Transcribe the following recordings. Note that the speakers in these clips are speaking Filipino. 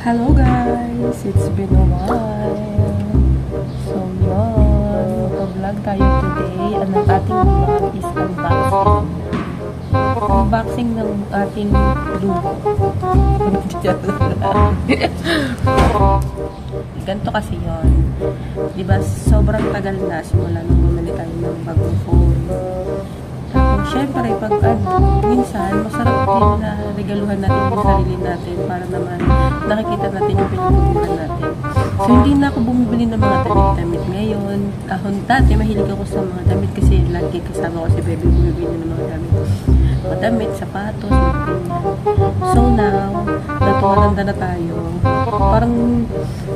Hello guys! It's been a while. So yun, mag-vlog tayo today. Ang ating vlog is unboxing. Unboxing ng ating luho. Ganito kasi yun. Diba sobrang tagal na simula nung bumili tayo ng bagong phone. Siyempre, pag minsan, masarap din na regaluhan natin yung sarili natin para naman nakikita natin yung pinagpupunan natin. So, hindi na ako bumibili ng mga damit-damit ngayon. Dati, mahilig ako sa mga damit kasi lagi kasama ko si Baby bumibili ng mga damit. Mga damit, sapatos, mga ganyan. So now, natumalanda na tayo. Parang,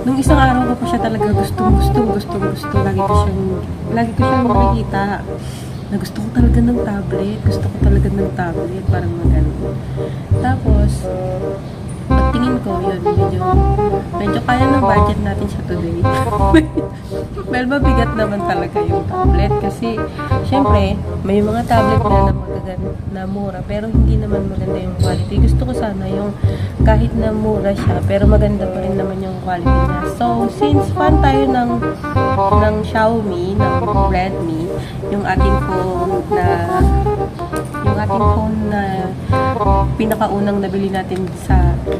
nung isang araw ko pa siya talaga gusto. Lagi ko siyang makikita. Na gusto ko talaga ng tablet, parang magano. Tapos, pagtingin ko, yun, medyo kaya ng budget natin siya today. Well, mabigat naman talaga yung tablet kasi, syempre, may mga tablet na mura, pero hindi naman maganda yung quality. Gusto ko sana yung kahit na mura siya, pero maganda pa rin naman yung quality niya. So, since fan tayo ng Xiaomi, ng Redmi, yung ating phone na pinakaunang nabili natin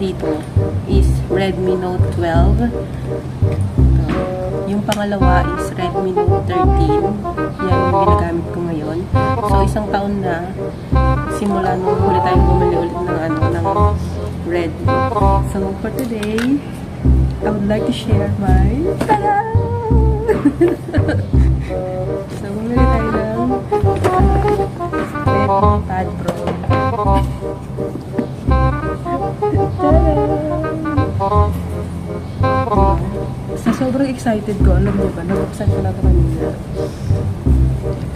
dito is Redmi Note 12. Yung pangalawa is Redmi Note 13. Yan yung ginagamit ko ngayon. So, isang taon na simula nung huli tayo bumili ulit ng Redmi. So, for today, I would like to share my So, bumili tayo ng Redmi Pad Pro. Sa sobrang excited ko, alam niyo ba, nabuksan ko na ito kanina.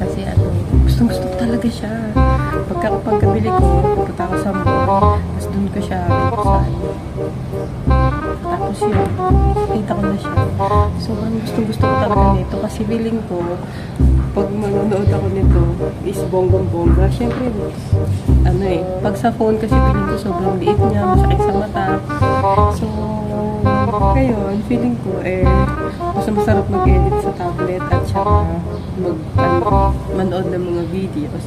Kasi gustong gusto ko talaga siya. Pagkabili ko, pupunta ako sa mall, tapos dun ko siya buksan. Tapos yun, kita ko na siya. Sobrang gusto ko talaga nito kasi feeling ko, pag manonood ako nito, is bonggang-bongga. Siyempre, pag sa phone kasi feeling ko sobrang liit niya, masakit sa mata. So, ngayon, feeling ko, mas masarap mag-edit sa tablet at saka manood ng mga videos.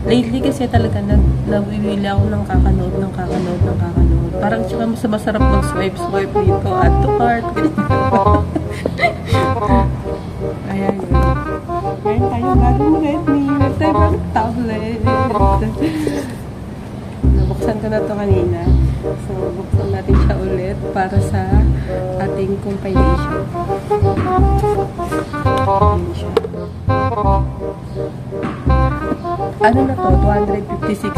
Lately kasi talaga nabibili ako ng kakanood. Parang saka mas masarap mag-swipe dito, add to cart. Ayan yun. Meron tayong bagong Redmi. Meron tayong bagong tablet. Nabuksan ko na to kanina. So, buksan natin siya ulit para sa ating compilation. Ayan siya. Ano na to? 256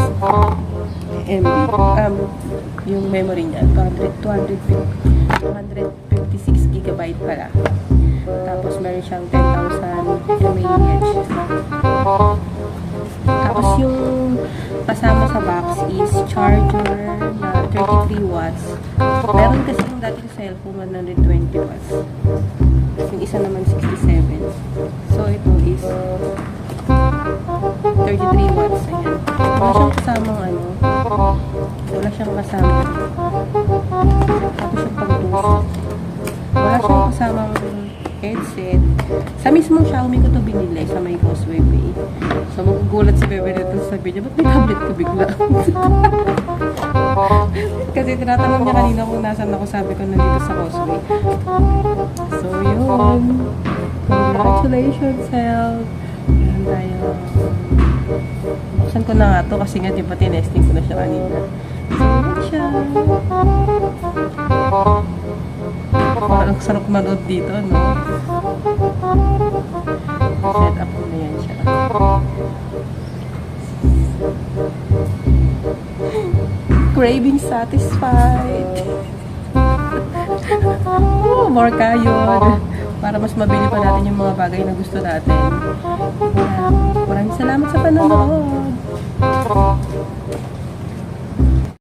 MB. Yung memory niya. 256 gigabyte pala. Tapos meron siyang 10,000 mAh. Tapos yung kasama sa box is charger na 33 watts. Meron kasi yung dating cellphone 120 watts. Yung isa naman 67. So ito is 33 watts. Ayan. Wala siyang kasamang wala siyang kasamang tapos yung pagtuso. Wala siyang kasamang headset. Sa mismong Xiaomi ko to binili sa may Causeway Bay. So, magugulat si Bebe nito sa video, ba't may tablet ko bigla? Kasi tinatanong niya kanina kung nasan ako, sabi ko nandito sa Causeway. So, yun. Congratulations, Health. Yan tayo. Buksan ko na nga to kasi nga diba tinesting ko na siya kanina. So, yun siya. Parang sarap manood dito, no? Set up ko na yan siya. Craving satisfied. More kayon. Para mas mabili pa natin yung mga bagay na gusto natin. Maraming salamat sa panonood.